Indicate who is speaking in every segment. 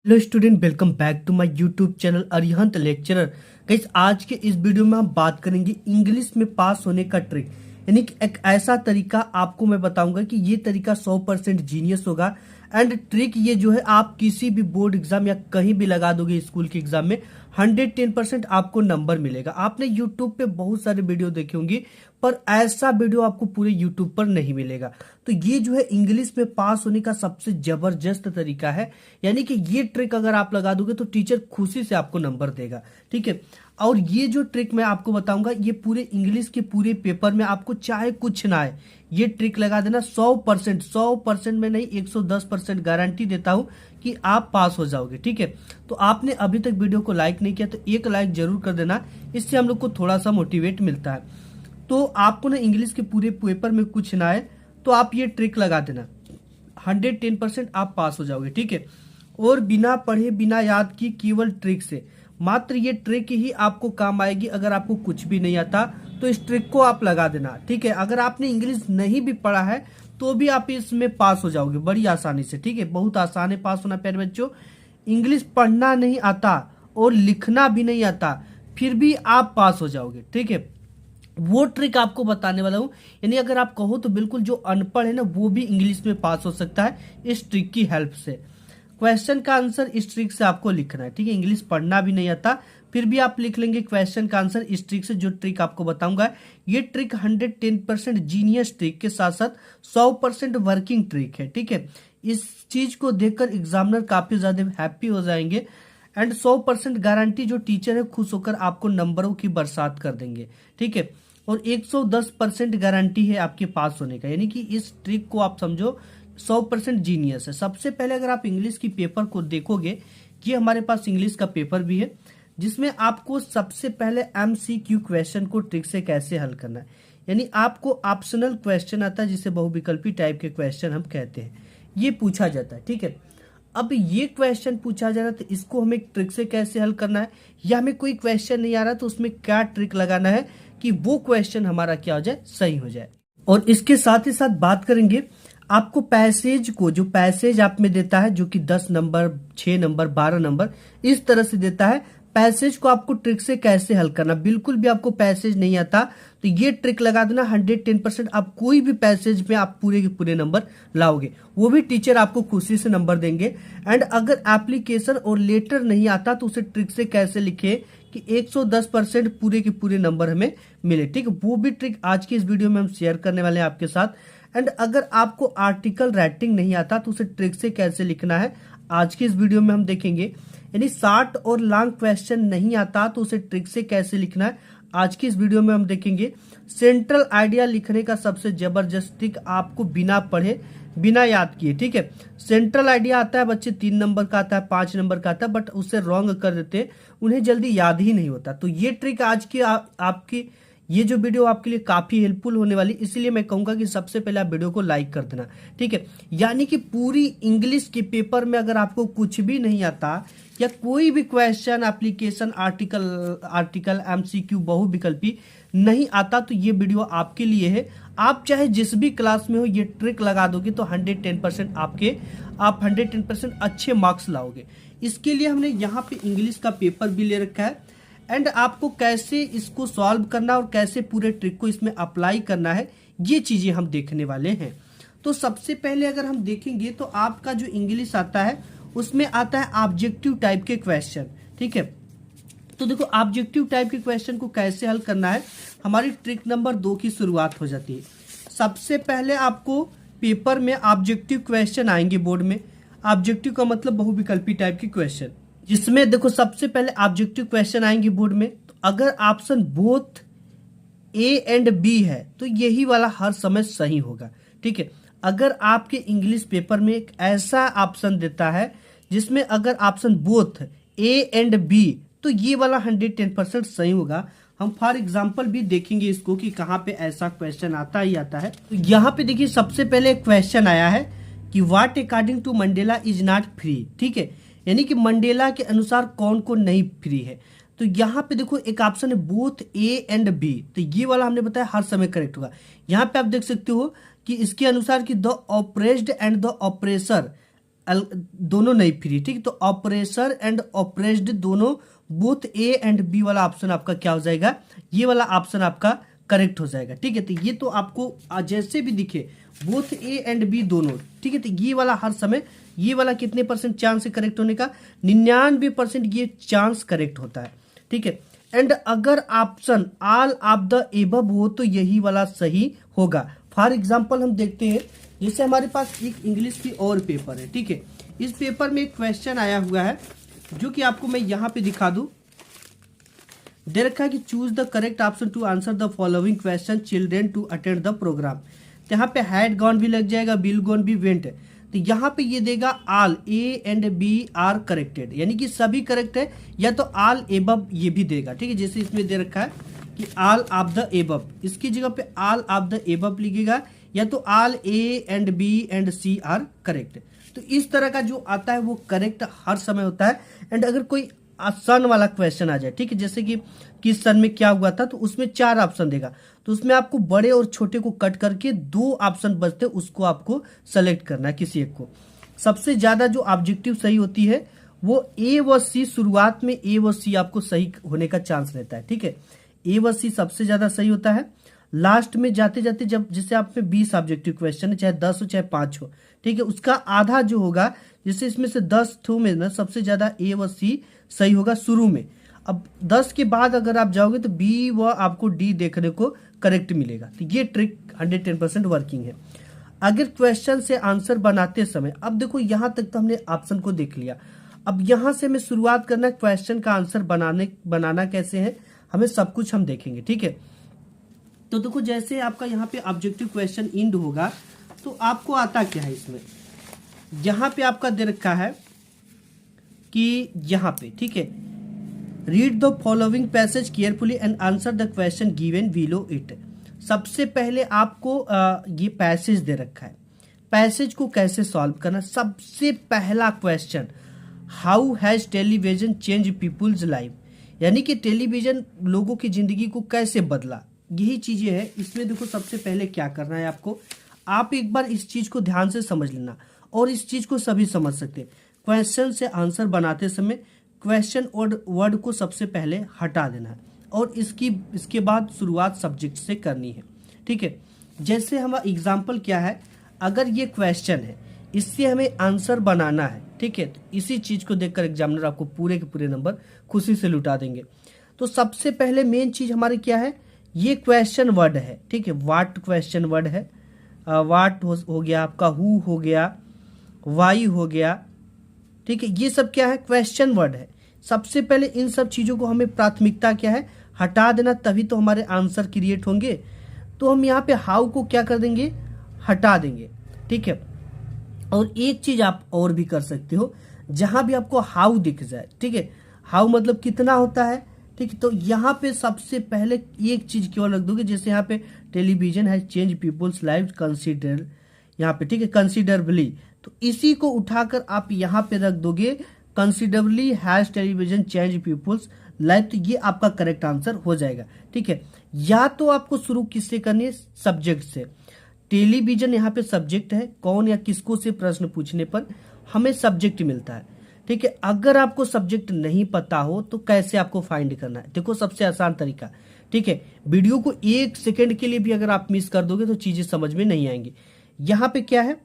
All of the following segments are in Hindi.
Speaker 1: Hello student, welcome back to my YouTube channel Arihant lecturer. Guys, आज के इस वीडियो में हम बात करेंगे इंग्लिश में पास होने का ट्रिक, यानी कि एक ऐसा तरीका आपको मैं बताऊंगा कि ये तरीका 100% जीनियस होगा। एंड ट्रिक ये जो है आप किसी भी बोर्ड एग्जाम या कहीं भी लगा दोगे स्कूल के एग्जाम में 110% आपको नंबर मिलेगा। आपने यूट्यूब पे बहुत सारे वीडियो देखे होंगे, पर ऐसा वीडियो आपको पूरे यूट्यूब पर नहीं मिलेगा। तो ये जो है इंग्लिश में पास होने का सबसे जबरदस्त तरीका है, यानी कि ये ट्रिक अगर आप लगा दोगे तो टीचर खुशी से आपको नंबर देगा। ठीक है, और ये जो ट्रिक मैं आपको बताऊंगा ये पूरे इंग्लिश के पूरे पेपर में आपको चाहे कुछ ना आए, ये ट्रिक लगा देना 100% में नहीं 110% गारंटी देता हूं कि आप पास हो जाओगे। ठीक है, तो आपने अभी तक वीडियो को लाइक नहीं किया तो एक लाइक जरूर कर देना, इससे हम लोग को थोड़ा सा मोटिवेट मिलता है। तो आपको ना इंग्लिश के पूरे पेपर में कुछ ना आए तो आप ये ट्रिक लगा देना, 110% आप पास हो जाओगे। ठीक है, और बिना पढ़े बिना याद की केवल ट्रिक से, मात्र ये ट्रिक ही आपको काम आएगी। अगर आपको कुछ भी नहीं आता तो इस ट्रिक को आप लगा देना। ठीक है, अगर आपने इंग्लिश नहीं भी पढ़ा है तो भी आप इसमें पास हो जाओगे बड़ी आसानी से। ठीक है, बहुत आसान है पास होना प्यारे बच्चों। इंग्लिश पढ़ना नहीं आता और लिखना भी नहीं आता, फिर भी आप पास हो जाओगे। ठीक है, वो ट्रिक आपको बताने वाला हूं, यानी अगर आप कहो तो बिल्कुल जो अनपढ़ है ना वो भी इंग्लिश में पास हो सकता है इस ट्रिक की हेल्प से। क्वेश्चन का आंसर इस ट्रिक से आपको लिखना है। ठीक है, इंग्लिश पढ़ना भी नहीं आता फिर भी आप लिख लेंगे क्वेश्चन का आंसर इस ट्रिक से। जो ट्रिक आपको बताऊंगा ये ट्रिक 110% जीनियस ट्रिक के साथ साथ 100% वर्किंग ट्रिक है। ठीक है, इस चीज को देखकर एग्जामिनर काफी ज्यादा हैप्पी हो जाएंगे एंड 100% गारंटी जो टीचर है खुश होकर आपको नंबरों की बरसात कर देंगे। ठीक है, और 110% गारंटी है आपके पास होने का, यानी कि इस ट्रिक को आप समझो 100% जीनियस है। सबसे पहले अगर आप इंग्लिश की पेपर को देखोगे, ये हमारे पास इंग्लिश का पेपर भी है जिसमें आपको सबसे पहले MCQ क्वेश्चन को ट्रिक से कैसे हल करना है, यानी आपको ऑप्शनल क्वेश्चन आता है जिसे बहुविकल्पी टाइप के क्वेश्चन हम कहते हैं, ये पूछा जाता है। ठीक है, अब ये क्वेश्चन पूछा जा रहा है तो इसको हमें ट्रिक से कैसे हल करना है, या हमें कोई क्वेश्चन नहीं आ रहा तो उसमें क्या ट्रिक लगाना है कि वो क्वेश्चन हमारा क्या हो जाए, सही हो जाए। और इसके साथ ही साथ बात करेंगे आपको पैसेज को, जो पैसेज आप में देता है जो कि 10 नंबर 6 नंबर 12 नंबर इस तरह से देता है, पैसेज को आपको ट्रिक से कैसे हल करना। बिल्कुल भी आपको पैसेज नहीं आता तो ये ट्रिक लगा देना, 110% आप कोई भी पैसेज में आप पूरे के पूरे नंबर लाओगे, वो भी टीचर आपको खुशी से नंबर देंगे। एंड अगर एप्लीकेशन और लेटर नहीं आता तो उसे ट्रिक से कैसे लिखे कि 110% पूरे के पूरे नंबर हमें मिले। ठीक है, वो भी ट्रिक आज की इस वीडियो में हम शेयर करने वाले हैं आपके साथ। एंड अगर आपको आर्टिकल राइटिंग नहीं आता तो उसे ट्रिक से कैसे लिखना है आज की इस वीडियो में हम देखेंगे। यानी शॉर्ट और लॉन्ग क्वेश्चन नहीं आता तो उसे ट्रिक से कैसे लिखना है आज की इस वीडियो में हम देखेंगे। सेंट्रल आइडिया लिखने का सबसे जबरदस्त ट्रिक आपको बिना पढ़े बिना याद किए। ठीक है, सेंट्रल आइडिया आता है बच्चे 3 नंबर का आता है 5 नंबर का आता है, बट उससे रॉन्ग कर देते हैं, उन्हें जल्दी याद ही नहीं होता। तो ये ट्रिक आज की आपकी ये जो वीडियो आपके लिए काफी हेल्पफुल होने वाली, इसीलिए मैं कहूंगा कि सबसे पहले आप वीडियो को लाइक कर देना। ठीक है, यानी कि पूरी इंग्लिश के पेपर में अगर आपको कुछ भी नहीं आता या कोई भी क्वेश्चन एप्लीकेशन आर्टिकल MCQ बहुविकल्पी नहीं आता तो ये वीडियो आपके लिए है। आप चाहे जिस भी क्लास में हो ये ट्रिक लगा दोगे तो 110% आप 110% अच्छे मार्क्स लाओगे। इसके लिए हमने यहाँ पे इंग्लिश का पेपर भी ले रखा है एंड आपको कैसे इसको सॉल्व करना और कैसे पूरे ट्रिक को इसमें अप्लाई करना है ये चीजें हम देखने वाले हैं। तो सबसे पहले अगर हम देखेंगे तो आपका जो इंग्लिश आता है उसमें आता है ऑब्जेक्टिव टाइप के क्वेश्चन। ठीक है, तो देखो ऑब्जेक्टिव टाइप के क्वेश्चन को कैसे हल करना है, हमारी ट्रिक नंबर 2 की शुरुआत हो जाती है। सबसे पहले आपको पेपर में ऑब्जेक्टिव क्वेश्चन आएंगे बोर्ड में। ऑब्जेक्टिव का मतलब बहुविकल्पी टाइप के क्वेश्चन, जिसमें देखो सबसे पहले ऑब्जेक्टिव क्वेश्चन आएंगे बोर्ड में। तो अगर option both A and B है तो यही वाला हर समय सही होगा। ठीक है, अगर आपके इंग्लिश पेपर में एक ऐसा ऑप्शन देता है जिसमें अगर option both A and B तो ये वाला 110% सही होगा। हम फॉर एग्जाम्पल भी देखेंगे इसको कि कहाँ पे ऐसा क्वेश्चन आता ही आता है। तो यहाँ पे देखिए सबसे पहले क्वेश्चन आया है कि what according to Mandela is not free. ठीक है, यानी कि मंडेला के अनुसार कौन कौन नहीं फ्री है। तो यहाँ पे देखो एक ऑप्शन है बोथ A एंड B, तो ये वाला हमने बताया हर समय करेक्ट होगा। यहाँ पे आप देख सकते हो कि इसके अनुसार कि the oppressed and the oppressor दोनों नहीं फ्री, ठीक। तो ऑपरेसर एंड ऑपरेस्ड दोनों, बोथ ए एंड बी वाला ऑप्शन आपका क्या हो जाएगा, ये वाला ऑप्शन आपका करेक्ट हो जाएगा, ठीक है। तो ये तो आपको जैसे भी दिखे बोथ ए एंड बी दोनों, ठीक है। तो ये वाला हर समय, ये वाला कितने परसेंट चांस है करेक्ट होने का, 99% ये चांस करेक्ट होता है, ठीक है। एंड अगर option all of the above हो तो यही वाला सही होगा। फॉर एग्जाम्पल हम देखते हैं, जैसे हमारे पास एक इंग्लिश की और पेपर है, ठीक है। इस पेपर में एक क्वेश्चन आया हुआ है जो कि आपको मैं यहाँ पे दिखा दूं। दे रखा है कि choose the correct option to answer the following question children to attend the programme. तो यहाँ पे हैड गॉन भी लग जाएगा, विल गॉन भी, वेंट। तो यहाँ पे ये देगा all A and B are corrected, यानी कि सभी करेक्ट है, या तो ऑल एबव ये भी देगा, ठीक है। जैसे इसमें दे रखा है कि ऑल ऑफ द एबव, इसकी जगह पे ऑल ऑफ द एबव लिखेगा, या तो all A and B and C are correct. तो इस तरह का जो आता है वो करेक्ट हर समय होता है। एंड अगर कोई सन वाला क्वेश्चन आ जाए, ठीक है, जैसे कि किस सन में क्या हुआ था, तो उसमें 4 ऑप्शन देगा, तो उसमें आपको बड़े और छोटे को कट करके 2 ऑप्शन बचते, उसको आपको सेलेक्ट करना है किसी एक को। सबसे ज्यादा जो ऑब्जेक्टिव सही होती है वो ए व सी, शुरुआत में ए व सी आपको सही होने का चांस रहता है, ठीक है। ए व सी सबसे ज्यादा सही होता है। लास्ट में जाते जाते जब जैसे आप में 20 ऑब्जेक्टिव क्वेश्चन है, चाहे 10 हो चाहे 5 हो, ठीक है, उसका आधा जो होगा, जैसे इसमें से 10 ठो में ना सबसे ज्यादा ए व सी सही होगा शुरू में। अब 10 के बाद अगर आप जाओगे तो बी व आपको डी देखने को करेक्ट मिलेगा। तो ये ट्रिक 110% वर्किंग है। अगर क्वेश्चन से आंसर बनाते समय, अब देखो यहां तक तो हमने ऑप्शन को देख लिया, अब यहां से हमें शुरुआत करना है क्वेश्चन का आंसर बनाना कैसे है, हमें सब कुछ हम देखेंगे, ठीक है। तो देखो जैसे आपका यहाँ पे ऑब्जेक्टिव क्वेश्चन इंड होगा, तो आपको आता क्या है इसमें, यहाँ पे आपका दे रखा है कि यहाँ पे, ठीक है, read the following passage carefully and answer the question given below it. सबसे पहले आपको ये पैसेज दे रखा है, पैसेज को कैसे सॉल्व करना। सबसे पहला question, how has television change people's life, यानी कि टेलीविजन लोगों की जिंदगी को कैसे बदला, यही चीजें हैं इसमें। देखो सबसे पहले क्या करना है आपको, आप एक बार इस चीज को ध्यान से समझ लेना, और इस चीज को सभी समझ सकते हैं। क्वेश्चन से आंसर बनाते समय क्वेश्चन और वर्ड को सबसे पहले हटा देना है, और इसके बाद शुरुआत सब्जेक्ट से करनी है, ठीक है। जैसे हमारा एग्जाम्पल क्या है, अगर ये क्वेश्चन है, इससे हमें आंसर बनाना है, ठीक है, तो इसी चीज को देखकर एग्जामिनर आपको पूरे के पूरे नंबर खुशी से लुटा देंगे। तो सबसे पहले मेन चीज हमारी क्या है, ये क्वेश्चन वर्ड है, ठीक है। वाट क्वेश्चन वर्ड है, वाट हो गया आपका, हु हो गया, वाई हो गया, ठीक है, ये सब क्या है, क्वेश्चन वर्ड है। सबसे पहले इन सब चीजों को हमें प्राथमिकता क्या है, हटा देना, तभी तो हमारे आंसर क्रिएट होंगे। तो हम यहाँ पे हाउ को क्या कर देंगे, हटा देंगे, ठीक है। और एक चीज आप और भी कर सकते हो, जहां भी आपको हाउ दिख जाए, ठीक है, हाउ मतलब कितना होता है, ठीक है, तो यहाँ पे सबसे पहले एक चीज केवल रख दोगे, जैसे यहाँ पे टेलीविजन है चेंज पीपुल्स लाइफ कंसिडर, यहाँ पे, ठीक है, कंसिडरबली, तो इसी को उठाकर आप यहाँ पे रख दोगे, considerably has television change people's life, तो ये आपका करेक्ट आंसर हो जाएगा, ठीक है। या तो आपको शुरू किससे करनी है, सब्जेक्ट से। टेलीविजन यहाँ पे सब्जेक्ट है, कौन या किसको से प्रश्न पूछने पर हमें सब्जेक्ट मिलता है, ठीक है। अगर आपको सब्जेक्ट नहीं पता हो तो कैसे आपको फाइंड करना है, देखो सबसे आसान तरीका, ठीक है, वीडियो को 1 सेकंड के लिए भी अगर आप मिस कर दोगे तो चीजें समझ में नहीं आएंगी। यहाँ पे क्या है,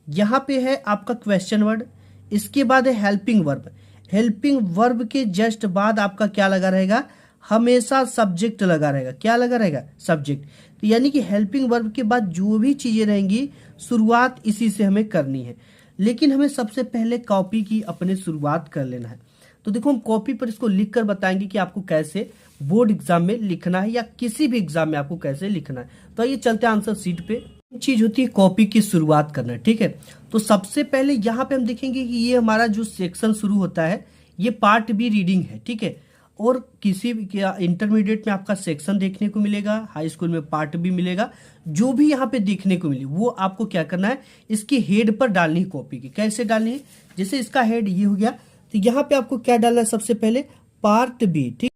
Speaker 1: यहाँ पे है आपका क्वेश्चन वर्ड, इसके बाद है हेल्पिंग वर्ब। हेल्पिंग वर्ब के जस्ट बाद आपका क्या लगा रहेगा, हमेशा सब्जेक्ट लगा रहेगा, क्या लगा रहेगा, सब्जेक्ट। तो यानी कि हेल्पिंग वर्ब के बाद जो भी चीजें रहेंगी शुरुआत इसी से हमें करनी है, लेकिन हमें सबसे पहले कॉपी की अपने शुरुआत कर लेना है। तो देखो हम कॉपी पर इसको लिख कर बताएंगे कि आपको कैसे बोर्ड एग्जाम में लिखना है, या किसी भी एग्जाम में आपको कैसे लिखना है। तो आइए चलते हैं आंसर शीट पे। चीज होती है कॉपी की शुरुआत करना, ठीक है। तो सबसे पहले यहाँ पे हम देखेंगे कि ये हमारा जो सेक्शन शुरू होता है, ये पार्ट बी रीडिंग है, ठीक है। और किसी भी इंटरमीडिएट में आपका सेक्शन देखने को मिलेगा, हाई स्कूल में पार्ट बी मिलेगा, जो भी यहाँ पे देखने को मिले वो आपको क्या करना है, इसके हेड पर डालनी है कॉपी की। कैसे डालनी है, जैसे इसका हेड ये हो गया, तो यहाँ पे आपको क्या डालना है, सबसे पहले पार्ट बी, ठीक,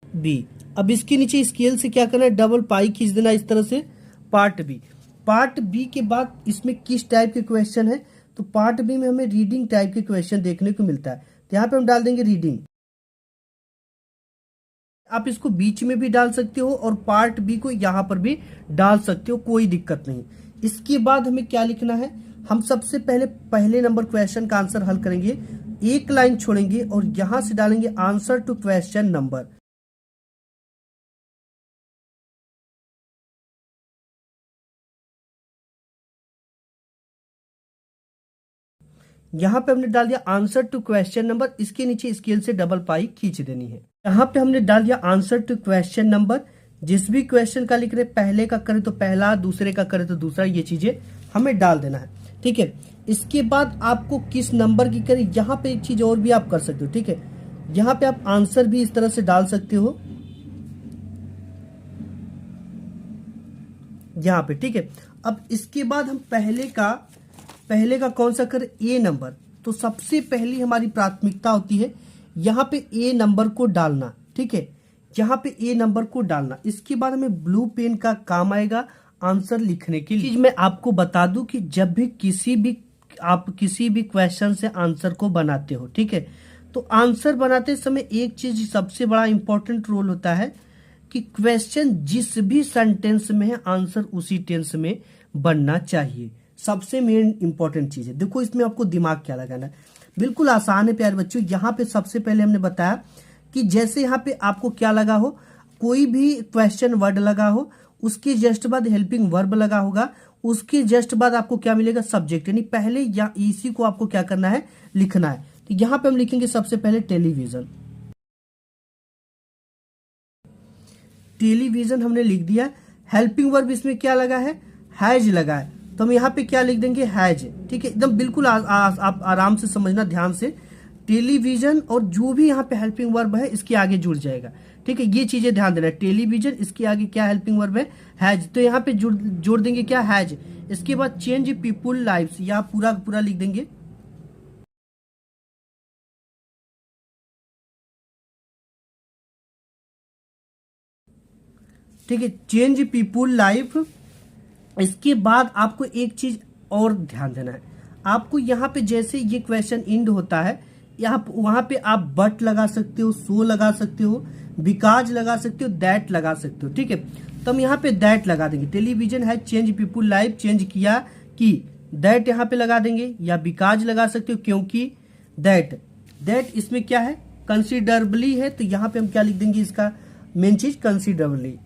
Speaker 1: बी। अब इसके नीचे स्केल से क्या करना है, डबल पाई खींच देना इस तरह से, पार्ट बी। पार्ट बी के बाद इसमें किस टाइप के क्वेश्चन है, तो पार्ट बी में हमें रीडिंग टाइप के क्वेश्चन देखने को मिलता है। तो यहाँ पे हम डाल देंगे रीडिंग। आप इसको बीच में भी डाल सकते हो और पार्ट बी को यहाँ पर भी डाल सकते हो, कोई दिक्कत नहीं। इसके बाद हमें क्या लिखना है, हम सबसे पहले नंबर क्वेश्चन का आंसर हल करेंगे, एक लाइन छोड़ेंगे और यहां से डालेंगे आंसर टू क्वेश्चन नंबर। यहाँ पे हमने डाल दिया आंसर टू क्वेश्चन नंबर, इसके नीचे स्केल से डबल पाई खींच देनी है। यहाँ पे हमने डाल दिया आंसर टू क्वेश्चन नंबर। जिस भी क्वेश्चन का लिख रहे, पहले का करे तो पहला, दूसरे का करे तो दूसरा, ये चीजें हमें डाल देना है। ठीक है, इसके बाद आपको किस नंबर की करें, यहाँ पे एक चीज और भी आप कर सकते हो। ठीक है, यहाँ पे आप आंसर भी इस तरह से डाल सकते हो यहाँ पे। ठीक है, अब इसके बाद हम पहले का कौन सा करें, ए नंबर। तो सबसे पहली हमारी प्राथमिकता होती है यहाँ पे ए नंबर को डालना। ठीक है, यहाँ पे ए नंबर को डालना। इसके बाद हमें ब्लू पेन का काम आएगा आंसर लिखने के लिए। मैं आपको बता दूं कि जब भी आप किसी भी क्वेश्चन से आंसर को बनाते हो, ठीक है, तो आंसर बनाते समय एक चीज सबसे बड़ा इंपॉर्टेंट रोल होता है कि क्वेश्चन जिस भी सेंटेंस में है आंसर उसी टेंस में बनना चाहिए। सबसे मेन इंपॉर्टेंट चीज है। देखो इसमें आपको दिमाग क्या लगाना है, बिल्कुल आसान है प्यारे बच्चों। यहाँ पे सबसे पहले हमने बताया कि जैसे यहाँ पे आपको क्या लगा हो, कोई भी क्वेश्चन वर्ड लगा हो, उसके जस्ट बाद हेल्पिंग वर्ब लगा होगा, उसके जस्ट बाद आपको क्या मिलेगा, सब्जेक्ट। यानी पहले या इसी को आपको क्या करना है, लिखना है। तो यहाँ पे हम लिखेंगे सबसे पहले टेलीविजन। टेलीविजन हमने लिख दिया। हेल्पिंग वर्ब इसमें क्या लगा है, हैज लगा है, तो हम यहाँ पे क्या लिख देंगे, हैज। ठीक है, एकदम बिल्कुल आप आराम से समझना ध्यान से। टेलीविजन और जो भी यहाँ पे हेल्पिंग वर्ब है इसके आगे जुड़ जाएगा। ठीक है, ये चीजें ध्यान देना। टेलीविजन, इसके आगे क्या हेल्पिंग वर्ब है, हैज, तो यहाँ पे जोड़ देंगे क्या, हैज। इसके बाद चेंज पीपुल लाइव्स, यहाँ पूरा पूरा लिख देंगे। ठीक है, चेंज पीपुल लाइफ। इसके बाद आपको एक चीज और ध्यान देना है, आपको यहाँ पे जैसे ये क्वेश्चन एंड होता है, वहां पे आप बट लगा सकते हो, सो लगा सकते हो, बिकॉज लगा सकते हो, दैट लगा सकते हो। ठीक है, तो हम यहाँ पे दैट लगा देंगे। टेलीविजन है चेंज पीपुल लाइफ, चेंज किया कि दैट यहाँ पे लगा देंगे, या बिकॉज लगा सकते हो क्योंकि दैट इसमें क्या है, कंसिडरेबली है, तो यहाँ पे हम क्या लिख देंगे, इसका मेन चीज कंसिडरेबली।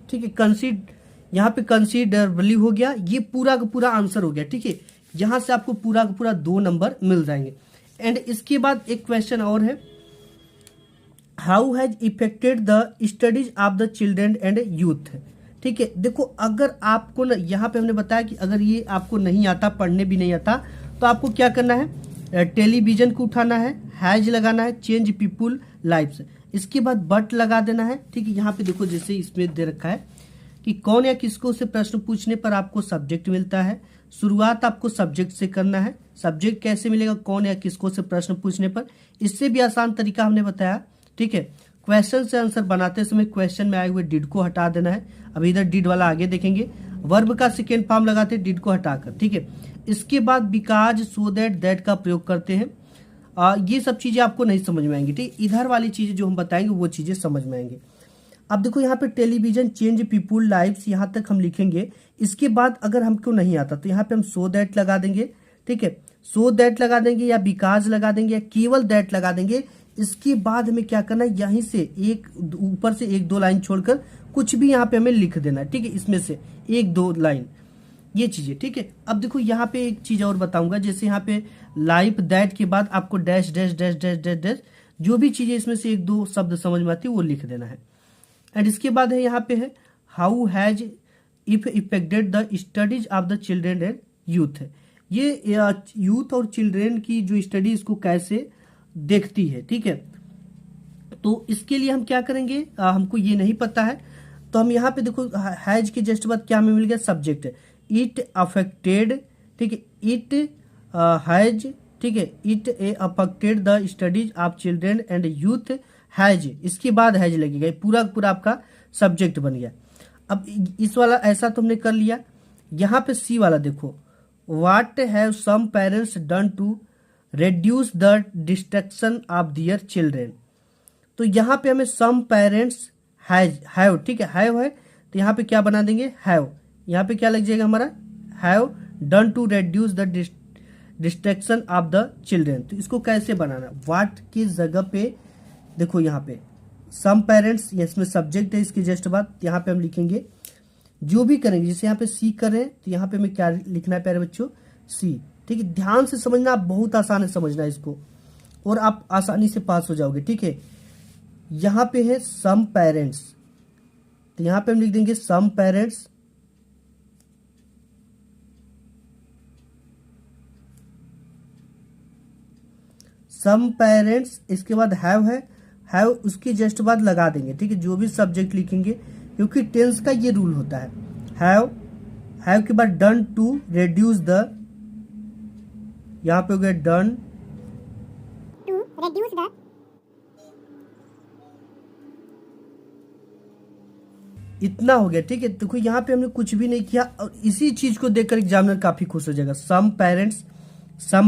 Speaker 1: ठीक है, यहाँ पे कंसिडरेबली हो गया, ये पूरा का पूरा आंसर हो गया। ठीक है, यहां से आपको पूरा का पूरा 2 नंबर मिल जाएंगे। एंड इसके बाद एक क्वेश्चन और है, how has affected the studies of the children and youth. ठीक है, देखो अगर आपको यहाँ पे हमने बताया कि अगर ये आपको नहीं आता, पढ़ने भी नहीं आता, तो आपको क्या करना है, टेलीविजन को उठाना है, हैज लगाना है, चेंज पीपुल लाइव्स, इसके बाद बट लगा देना है। ठीक है, यहाँ पे देखो जैसे इसमें दे रखा है कि कौन या किसको से प्रश्न पूछने पर आपको सब्जेक्ट मिलता है। शुरुआत आपको सब्जेक्ट से करना है। सब्जेक्ट कैसे मिलेगा, कौन या किसको से प्रश्न पूछने पर। इससे भी आसान तरीका हमने बताया। ठीक है, क्वेश्चन से आंसर बनाते समय क्वेश्चन में आए हुए डिड को हटा देना है। अब इधर डिड वाला आगे देखेंगे, वर्ब का सेकेंड फॉर्म लगाते हैं डिड को हटाकर। ठीक है, इसके बाद बिकॉज, सो दैट का प्रयोग करते हैं। ये सब चीजें आपको नहीं समझ में आएंगी। ठीक, इधर वाली चीजें जो हम बताएंगे वो चीजें समझ में आएंगे। अब देखो यहाँ पे टेलीविजन चेंज पीपुल लाइव्स, यहाँ तक हम लिखेंगे। इसके बाद अगर हमको नहीं आता तो यहाँ पे हम सो दैट लगा देंगे। ठीक है, सो दैट लगा देंगे, या बिकॉज लगा देंगे, या केवल दैट लगा देंगे। इसके बाद हमें क्या करना है, यहीं से एक ऊपर से 1-2 लाइन छोड़कर कुछ भी यहाँ पे हमें लिख देना है। ठीक है, इसमें से 1-2 लाइन, ये चीजें। ठीक है, अब देखो यहाँ पे एक चीज और बताऊंगा, जैसे यहाँ पे लाइफ दैट के बाद आपको dash dash dash dash dash dash, जो भी चीजें इसमें से 1-2 शब्द समझ में आती है वो लिख देना है। एंड इसके बाद है यहाँ पे है, how has if affected the studies of the children and youth. ये यूथ और चिल्ड्रेन की जो स्टडी इसको कैसे देखती है। ठीक है, तो इसके लिए हम क्या करेंगे, हमको ये नहीं पता है, तो हम यहाँ पे देखो हैज के जस्ट बाद क्या हमें मिल गया, सब्जेक्ट। इट अफेक्टेड, ठीक है, इट हैज, ठीक है, it affected the studies of children and youth has, इसके बाद हैज लगेगा, पूरा पूरा आपका सब्जेक्ट बन गया। अब इस वाला ऐसा तो हमने कर लिया। यहाँ पे सी वाला देखो, what have some parents done to reduce the distraction of their children। तो यहाँ पे हमें some parents have, ठीक है, have है तो यहाँ पे क्या बना देंगे, have। यहाँ पे क्या लग जाएगा हमारा, have done to reduce the distraction of the children। तो इसको कैसे बनाना, what की जगह पे देखो यहाँ पे some parents, ये इसमें सब्जेक्ट है, इसके जस्ट बाद यहाँ पे हम लिखेंगे जो भी करेंगे। जैसे यहाँ पे सी कर रहे हैं तो यहाँ पे हमें क्या लिखना है प्यारे बच्चों, सी। ठीक है, ध्यान से समझना, आप बहुत आसान है समझना इसको और आप आसानी से पास हो जाओगे। ठीक है, यहां पे है सम पेरेंट्स, तो यहां पे हम लिख देंगे सम पेरेंट्स, सम पेरेंट्स, इसके बाद हैव है, हैव उसके जस्ट बाद लगा देंगे। ठीक है, जो भी सब्जेक्ट लिखेंगे, क्योंकि टेंस का ये रूल होता है, हैव के बाद डन टू रेड्यूस द, यहां पे हो गया डन
Speaker 2: टू reduce the,
Speaker 1: इतना हो गया। ठीक है, देखो यहाँ पे हमने कुछ भी नहीं किया और इसी चीज को देखकर एग्जामिनर काफी खुश हो जाएगा। सम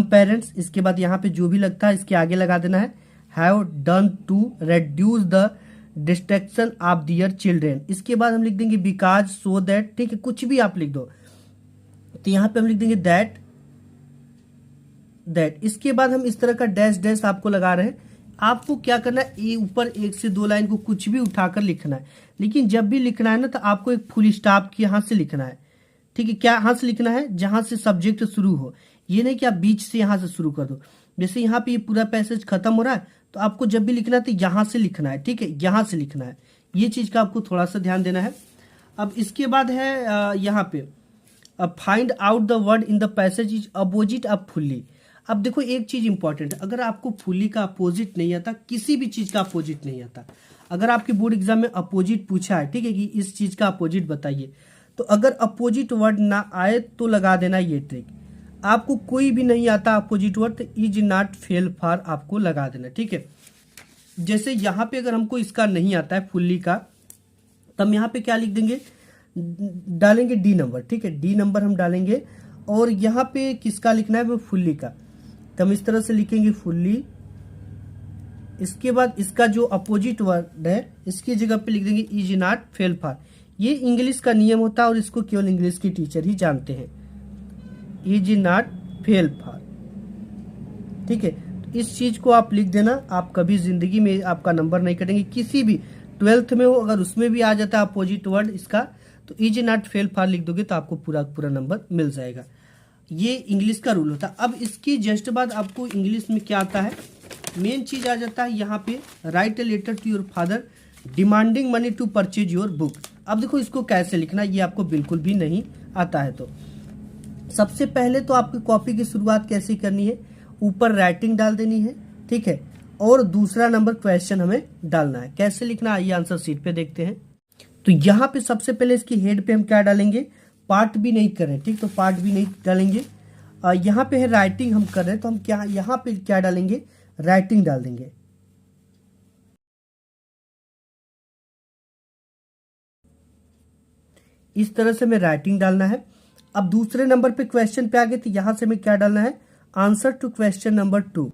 Speaker 1: पेरेंट्स, इसके बाद यहाँ पे जो भी लगता है इसके आगे लगा देना है, have done to reduce the distraction of their children. इसके बाद हम लिख देंगे बिकॉज, सो दैट। ठीक है, कुछ भी आप लिख दो, तो यहाँ पे हम लिख देंगे दैट। इसके बाद हम इस तरह का डैश डैश आपको लगा रहे हैं। आपको क्या करना है, ये ऊपर एक से दो लाइन को कुछ भी उठाकर लिखना है, लेकिन जब भी लिखना है ना तो आपको एक फुल स्टॉप की यहां से लिखना है। ठीक है, क्या यहां से लिखना है, जहां से सब्जेक्ट शुरू हो, ये नहीं कि आप बीच से यहां से शुरू कर दो। जैसे यहाँ पे ये पूरा पैसेज खत्म हो रहा है तो आपको जब भी लिखना है तो यहां से लिखना है। ठीक है, यहां से लिखना है, ये चीज का आपको थोड़ा सा ध्यान देना है। अब इसके बाद है यहाँ पे find out the word in the passage is opposite off fully. अब देखो एक चीज इंपॉर्टेंट है, अगर आपको फुल्ली का अपोजिट नहीं आता, किसी भी चीज का अपोजिट नहीं आता, अगर आपके बोर्ड एग्जाम में अपोजिट पूछा है, ठीक है, कि इस चीज का अपोजिट बताइए, तो अगर अपोजिट वर्ड ना आए तो लगा देना ये ट्रिक। आपको कोई भी नहीं आता अपोजिट वर्ड तो इज नॉट फेल फॉर आपको लगा देना। ठीक है, जैसे यहाँ पे अगर हमको इसका नहीं आता है फुल्ली का, तब यहाँ पे क्या लिख देंगे, डालेंगे डी नंबर। ठीक है, डी नंबर हम डालेंगे और यहाँ पे किसका लिखना है, वो फुल्ली का, तो हम इस तरह से लिखेंगे फुल्ली। इसके बाद इसका जो अपोजिट वर्ड है इसकी जगह पे लिख देंगे इज नॉट फेल फॉर। ये इंग्लिश का नियम होता है और इसको केवल इंग्लिश की टीचर ही जानते हैं, इज नॉट फेल फॉर। ठीक है, तो इस चीज को आप लिख देना, आप कभी जिंदगी में आपका नंबर नहीं कटेंगे। किसी भी 12th में हो अगर उसमें भी आ जाता है अपोजिट वर्ड इसका, तो इज नॉट फेल फॉर लिख दोगे तो आपको पूरा नंबर मिल जाएगा। ये इंग्लिश का रूल होता है। अब इसकी जस्ट बाद आपको इंग्लिश में क्या आता है, मेन चीज आ जाता है यहाँ पे, write a letter to your father demanding money to purchase your book. अब देखो इसको कैसे लिखना, ये आपको बिल्कुल भी नहीं आता है। तो सबसे पहले तो आपकी कॉपी की शुरुआत कैसे करनी है, ऊपर राइटिंग डाल देनी है। ठीक है, और दूसरा नंबर क्वेश्चन हमें डालना है। कैसे लिखना है ये आंसर शीट पे देखते हैं। तो यहाँ पे सबसे पहले इसकी हेड पे हम क्या डालेंगे, पार्ट भी नहीं कर रहे, ठीक, तो पार्ट भी नहीं डालेंगे। यहाँ पे है राइटिंग हम कर रहे हैं तो हम क्या यहाँ पे क्या डालेंगे, राइटिंग डाल देंगे। इस तरह से हमें राइटिंग डालना है। अब दूसरे नंबर पे क्वेश्चन पे आ गए तो यहां से हमें क्या डालना है, आंसर टू क्वेश्चन नंबर 2।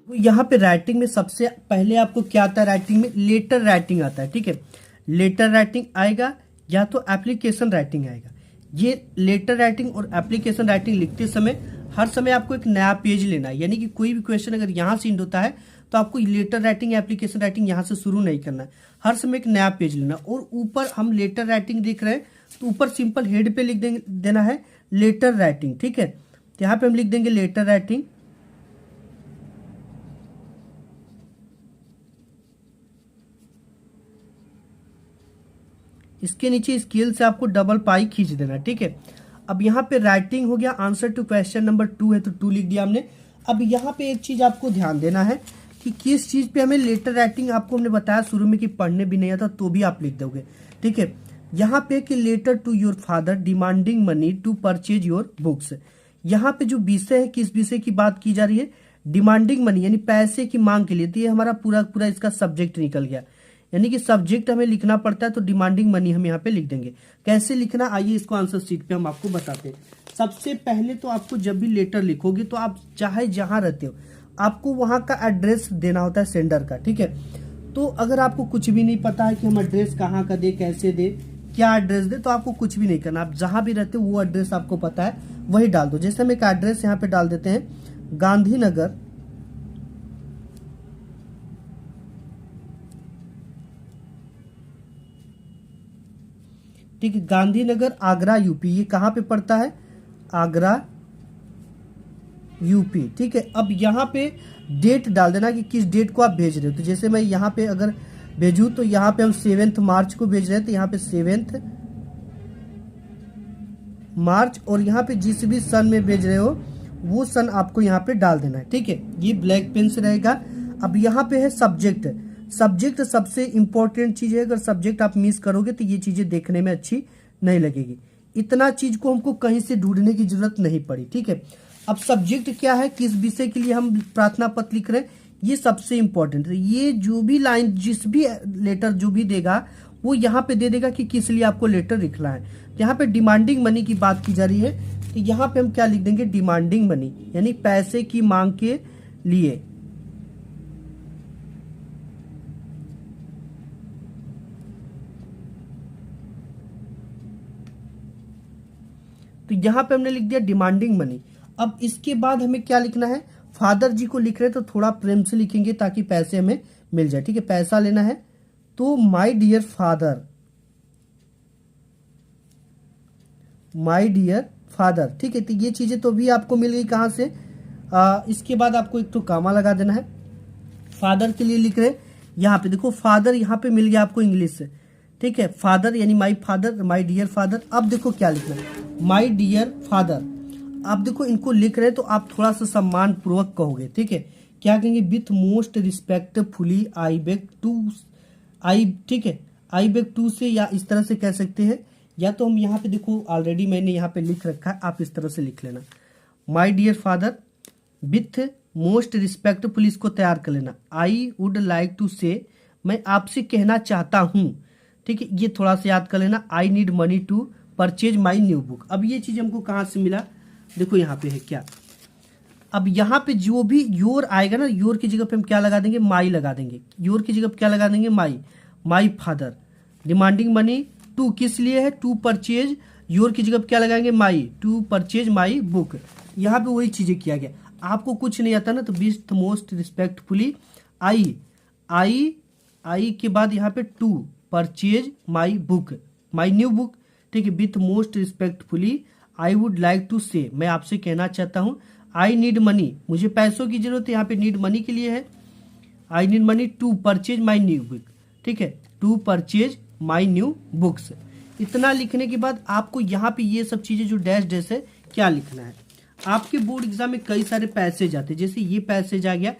Speaker 1: यहाँ पे राइटिंग में सबसे पहले आपको क्या आता है, राइटिंग में लेटर राइटिंग आता है। ठीक है, लेटर राइटिंग आएगा या तो एप्लीकेशन राइटिंग आएगा। ये लेटर राइटिंग और एप्लीकेशन राइटिंग लिखते समय हर समय आपको एक नया पेज लेना है, यानी कि कोई भी क्वेश्चन अगर यहाँ से इंड होता है तो आपको लेटर राइटिंग या एप्लीकेशन राइटिंग यहाँ से शुरू नहीं करना है, हर समय एक नया पेज लेना। और ऊपर हम लेटर राइटिंग देख रहे हैं तो ऊपर सिंपल हेड पे लिख देना है लेटर राइटिंग। ठीक है, तो यहाँ पे हम लिख देंगे लेटर राइटिंग। इसके नीचे स्केल से आपको डबल पाई खींच देना। ठीक है, अब यहाँ पे राइटिंग हो गया, आंसर टू क्वेश्चन नंबर 2 है तो 2 लिख दिया हमने। अब यहाँ पे एक चीज आपको ध्यान देना है कि किस चीज पे हमें लेटर राइटिंग, आपको हमने बताया शुरू में कि पढ़ने भी नहीं आता तो भी आप लिख दोगे। ठीक है, यहाँ पे कि letter to your father demanding money to purchase your books, यहाँ पे जो विषय है, किस विषय की बात की जा रही है, डिमांडिंग मनी यानी पैसे की मांग के लिए। तो ये हमारा पूरा पूरा इसका सब्जेक्ट निकल गया, यानी कि सब्जेक्ट हमें लिखना पड़ता है तो डिमांडिंग मनी हम यहाँ पे लिख देंगे। कैसे लिखना, आइए इसको आंसर शीट पे हम आपको बताते हैं। सबसे पहले तो आपको जब भी लेटर लिखोगे तो आप चाहे जहां रहते हो आपको वहां का एड्रेस देना होता है सेंडर का, ठीक है। तो अगर आपको कुछ भी नहीं पता है कि हम एड्रेस कहाँ का दे, कैसे दे, क्या एड्रेस दे, तो आपको कुछ भी नहीं करना। आप जहां भी रहते हो वो एड्रेस आपको पता है वही डाल दो। जैसे हम एक एड्रेस यहाँ पे डाल देते हैं, गांधीनगर, ठीक है, गांधीनगर आगरा यूपी। ये कहाँ पे पड़ता है, आगरा यूपी, ठीक है। अब यहाँ पे डेट डाल देना कि किस डेट को आप भेज रहे हो। तो जैसे मैं यहाँ पे अगर भेजूँ तो यहाँ पे हम 7 मार्च को भेज रहे हैं, तो यहाँ पे 7 मार्च, और यहाँ पे जिस भी सन में भेज रहे हो वो सन आपको यहाँ पे डाल देना है, ठीक है। ये ब्लैक पेन से रहेगा। अब यहाँ पे है सब्जेक्ट। सब्जेक्ट सबसे इंपॉर्टेंट चीज है, अगर सब्जेक्ट आप मिस करोगे तो ये चीजें देखने में अच्छी नहीं लगेगी। इतना चीज को हमको कहीं से ढूंढने की जरूरत नहीं पड़ी, ठीक है। अब सब्जेक्ट क्या है, किस विषय के लिए हम प्रार्थना पत्र लिख रहे हैं, ये सबसे इंपॉर्टेंट है। ये जो भी लाइन, जिस भी लेटर जो भी देगा वो यहाँ पे दे देगा कि किस लिए आपको लेटर लिखना है। यहाँ पे डिमांडिंग मनी की बात की जा रही है, तो यहाँ पे हम क्या लिख देंगे, डिमांडिंग मनी यानी पैसे की मांग के लिए। तो यहाँ पे हमने लिख दिया डिमांडिंग मनी। अब इसके बाद हमें क्या लिखना है, फादर जी को लिख रहे हैं तो थोड़ा प्रेम से लिखेंगे ताकि पैसे हमें मिल जाए, ठीक है। पैसा लेना है तो my dear father, my dear father, ठीक है। तो ये चीजें तो भी आपको मिल गई कहां से, इसके बाद आपको एक तो कामा लगा देना है। फादर के लिए लिख रहे हैं, यहाँ पे देखो फादर यहाँ पे मिल गया आपको इंग्लिश से, ठीक है। फादर यानी my father, my dear father. अब देखो क्या लिखना है, माय डियर फादर। अब देखो इनको लिख रहे हैं तो आप थोड़ा सा सम्मान पूर्वक कहोगे, ठीक है। क्या कहेंगे, with most respectfully I beg to, I, ठीक है, आई बेग टू से, या इस तरह से कह सकते हैं, या तो हम यहाँ पे देखो ऑलरेडी मैंने यहाँ पे लिख रखा है, आप इस तरह से लिख लेना, my dear father with most respectfully, इसको तैयार कर लेना। आई वुड लाइक टू से, मैं आपसे कहना चाहता हूँ, ठीक है। ये थोड़ा सा याद कर लेना, I need money to purchase my new book. अब ये चीज हमको कहाँ से मिला, देखो यहाँ पे है क्या। अब यहाँ पे जो भी योर आएगा ना, योर की जगह पे हम क्या लगा देंगे, माई लगा देंगे। योर की जगह पे क्या लगा देंगे, my, my father. Demanding money to किस लिए है, टू परचेज। योर की जगह पे क्या लगाएंगे, माई, टू परचेज माई बुक। यहाँ पे वही चीजें किया गया। आपको कुछ नहीं आता ना तो with most respectfully I, I, I के बाद यहाँ पे to purchase my book, my new book, ठीक है। With most respectfully I would like to say, मैं आपसे कहना चाहता हूँ, आई नीड मनी, मुझे पैसों की जरूरत है, यहाँ पे नीड मनी के लिए है, I need money to purchase my new book, ठीक है, to purchase my new books. इतना लिखने के बाद आपको यहाँ पे ये सब चीजें जो डैश डैश है क्या लिखना है। आपके बोर्ड एग्जाम में कई सारे पैसेज आते हैं, जैसे ये पैसेज आ गया,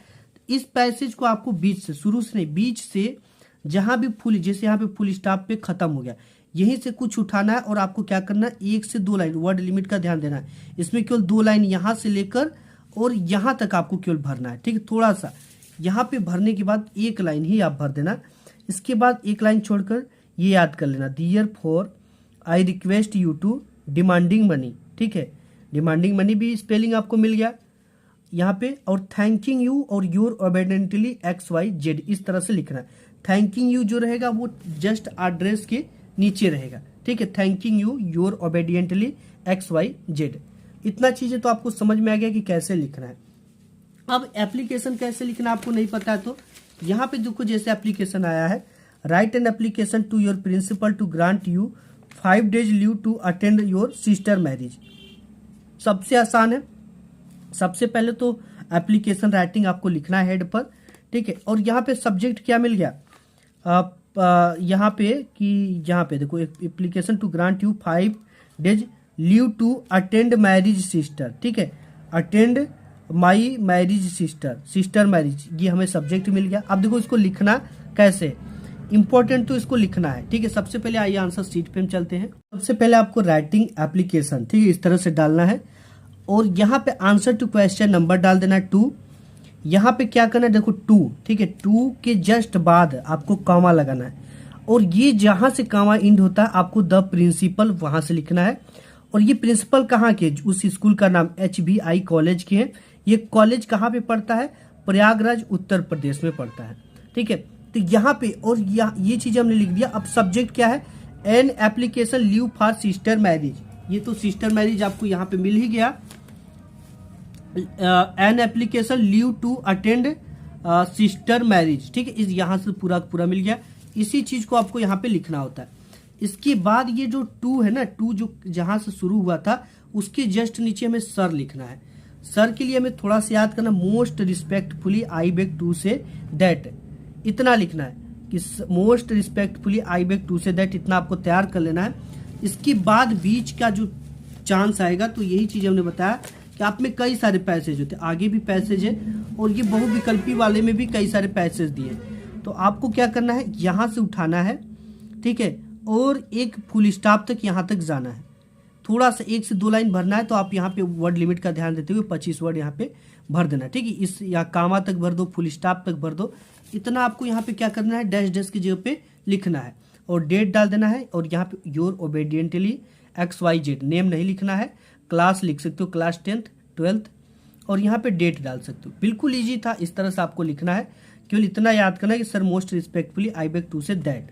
Speaker 1: इस पैसेज को आपको बीच से, शुरू से नहीं, बीच से जहां भी फुल, जैसे यहाँ पे फुल स्टॉप पे खत्म हो गया, यहीं से कुछ उठाना है और आपको क्या करना है, 1 से 2 लाइन, वर्ड लिमिट का ध्यान देना है। इसमें केवल 2 लाइन यहाँ से लेकर और यहाँ तक आपको केवल भरना है, ठीक है। थोड़ा सा यहाँ पे भरने के बाद 1 लाइन ही आप भर देना। इसके बाद 1 लाइन छोड़कर ये याद कर लेना, dear for I request you to demanding money, ठीक है। डिमांडिंग मनी भी स्पेलिंग आपको मिल गया यहाँ पे, और थैंकिंग यू और योर ओबेडेंटली XYZ, इस तरह से लिखना है। थैंकिंग यू जो रहेगा वो जस्ट एड्रेस के नीचे रहेगा, ठीक है। Thanking you your obediently XYZ। इतना चीजें तो आपको समझ में आ गया कि कैसे लिखना है। अब एप्लीकेशन कैसे लिखना आपको नहीं पता है तो यहाँ पे देखो, जैसे एप्लीकेशन आया है, write an application to your principal to grant you 5 days leave to attend your sister marriage. सबसे आसान है, सबसे पहले तो एप्लीकेशन राइटिंग आपको लिखना है हेड पर, ठीक है। और यहाँ पे सब्जेक्ट क्या मिल गया, यहाँ पे कि यहाँ पे देखो, application to grant you 5 days leave to attend marriage sister, ठीक है। Attend my marriage sister, sister marriage, ये हमें सब्जेक्ट मिल गया। अब देखो इसको लिखना कैसे, इंपॉर्टेंट तो इसको लिखना है, ठीक है। सबसे पहले आइए आंसर शीट पे हम चलते हैं। सबसे पहले आपको राइटिंग एप्लीकेशन, ठीक है, इस तरह से डालना है और यहाँ पे आंसर टू क्वेश्चन नंबर डाल देना है 2। यहाँ पे क्या करना है, देखो 2, ठीक है, 2 के जस्ट बाद आपको कॉमा लगाना है, और ये जहाँ से कॉमा इंड होता है आपको द प्रिंसिपल वहाँ से लिखना है। और ये प्रिंसिपल कहाँ के, उस स्कूल का नाम HBI कॉलेज के है। ये कॉलेज कहाँ पे पड़ता है, प्रयागराज उत्तर प्रदेश में पड़ता है, ठीक है। तो यहाँ पे और ये चीज हमने लिख दिया। अब सब्जेक्ट क्या है, N application leave for sister marriage. ये तो सिस्टर मैरिज आपको यहाँ पे मिल ही गया। An application leave to attend sister marriage, ठीक है, इस यहाँ से पूरा मिल गया। इसी चीज को आपको यहाँ पे लिखना होता है। इसके बाद ये जो 2 है ना, 2 जो जहां से शुरू हुआ था उसके जस्ट नीचे हमें सर लिखना है। सर के लिए हमें थोड़ा सा याद करना, most respectfully I beg to say that, इतना लिखना है कि most respectfully I beg to say that, इतना आपको तैयार कर लेना है। इसके बाद बीच का जो चांस आएगा, तो यही चीज हमने बताया कि आप में कई सारे पैसेज होते हैं, आगे भी पैसेज है और ये बहुविकल्पी वाले में भी कई सारे पैसेज दिए। तो आपको क्या करना है, यहां से उठाना है, ठीक है, और एक फुल स्टॉप तक यहाँ तक जाना है। थोड़ा सा 1 से 2 लाइन भरना है, तो आप यहाँ पे वर्ड लिमिट का ध्यान देते हुए 25 वर्ड यहाँ पे भर देना, ठीक है। इस या कामा तक भर दो, फुल स्टॉप तक भर दो, इतना आपको यहाँ पे क्या करना है, डैश डैश की जगह पे लिखना है और डेट डाल देना है। और यहाँ पे योर ओबेडियंटली XYZ, नेम नहीं लिखना है, क्लास लिख सकते हो, क्लास 10th 12th, और यहाँ पे डेट डाल सकते हो। बिल्कुल ईजी था, इस तरह से आपको लिखना है। केवल इतना याद करना है कि sir most respectfully I beg to say that,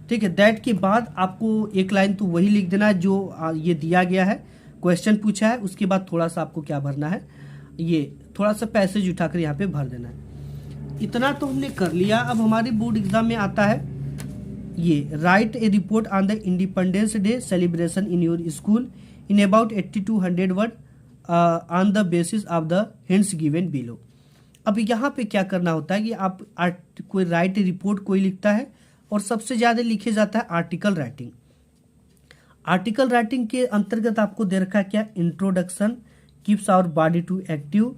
Speaker 1: ठीक है। दैट के बाद आपको एक लाइन तो वही लिख देना है जो ये दिया गया है, क्वेश्चन पूछा है। उसके बाद थोड़ा सा आपको क्या भरना है, ये थोड़ा सा पैसेज उठाकर यहाँ पे भर देना है। इतना तो हमने कर लिया। अब हमारे बोर्ड एग्जाम में आता है ये, right A report on the independence day celebration in your school in about 80 to 100 word on the basis of the hints given below. अब यहाँ पे क्या करना होता है कि आप कोई राइट ए रिपोर्ट कोई लिखता है, और सबसे ज्यादा लिखे जाता है आर्टिकल राइटिंग। आर्टिकल राइटिंग के अंतर्गत आपको दे रखा है क्या, introduction, keeps our body to active,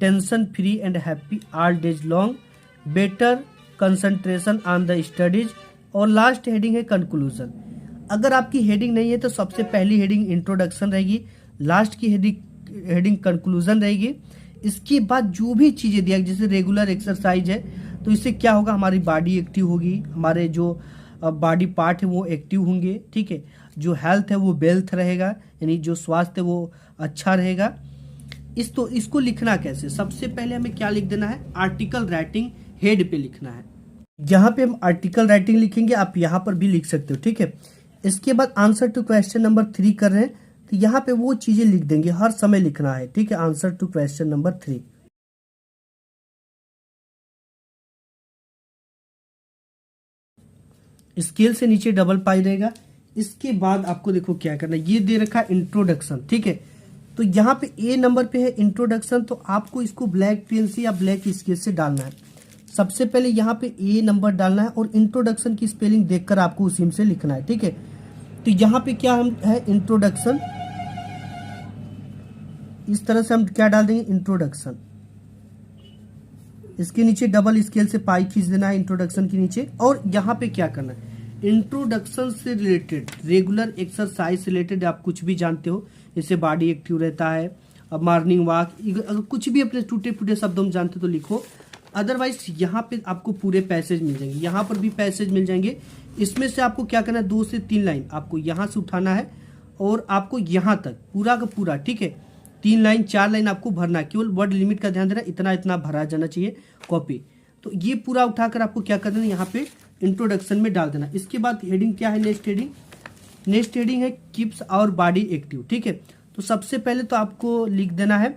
Speaker 1: tension free and happy all days long, better concentration on the studies, और लास्ट हेडिंग है कंक्लूजन। अगर आपकी हेडिंग नहीं है तो सबसे पहली हेडिंग इंट्रोडक्शन रहेगी, लास्ट की हेडिंग कंक्लूजन रहेगी। इसके बाद जो भी चीजें दिया, जैसे रेगुलर एक्सरसाइज है, तो इससे क्या होगा, हमारी बॉडी एक्टिव होगी, हमारे जो बॉडी पार्ट है वो एक्टिव होंगे, ठीक है। जो हेल्थ है वो वेल्थ रहेगा, यानी जो स्वास्थ्य है वो अच्छा रहेगा। इसको लिखना कैसे, सबसे पहले हमें क्या लिख देना है, आर्टिकल राइटिंग हेड पे लिखना है। यहाँ पे हम आर्टिकल राइटिंग लिखेंगे, आप यहाँ पर भी लिख सकते हो, ठीक है। इसके बाद आंसर टू क्वेश्चन नंबर 3 कर रहे हैं, तो यहाँ पे वो चीजें लिख देंगे, हर समय लिखना है, ठीक है। Answer to question number 3, scale से नीचे डबल पाई रहेगा। इसके बाद आपको देखो क्या करना है, ये दे रखा है इंट्रोडक्शन, ठीक है। तो यहाँ पे A नंबर पे है इंट्रोडक्शन, तो आपको इसको ब्लैक पेन से या ब्लैक स्केल से डालना है। सबसे पहले यहाँ पे A नंबर डालना है और इंट्रोडक्शन की स्पेलिंग देखकर आपको उसी से लिखना है, ठीक है। तो यहाँ पे क्या हम है, इंट्रोडक्शन, इस तरह से हम क्या डाल देंगे, इंट्रोडक्शन। इसके नीचे डबल स्केल से पाई खींच देना है इंट्रोडक्शन के नीचे। और यहाँ पे क्या करना है, इंट्रोडक्शन से रिलेटेड, रेगुलर एक्सरसाइज से रिलेटेड आप कुछ भी जानते हो, जैसे बॉडी एक्टिव रहता है, अब मॉर्निंग वॉक, अगर कुछ भी अपने टूटे फूटे शब्दों में जानते हो तो लिखो। अदरवाइज यहाँ पे आपको पूरे पैसेज मिल जाएंगे, यहाँ पर भी पैसेज मिल जाएंगे। इसमें से आपको क्या करना है, 2 से 3 लाइन आपको यहाँ से उठाना है और आपको यहाँ तक पूरा का पूरा, ठीक है, 3 लाइन 4 लाइन आपको भरना है। केवल वर्ड लिमिट का ध्यान देना, इतना इतना भरा जाना चाहिए कॉपी। तो ये पूरा उठाकर आपको क्या कर देना, यहाँ पे इंट्रोडक्शन में डाल देना। इसके बाद हेडिंग क्या है, नेक्स्ट हेडिंग है कीप्स आवर बॉडी एक्टिव, ठीक है। तो सबसे पहले तो आपको लिख देना है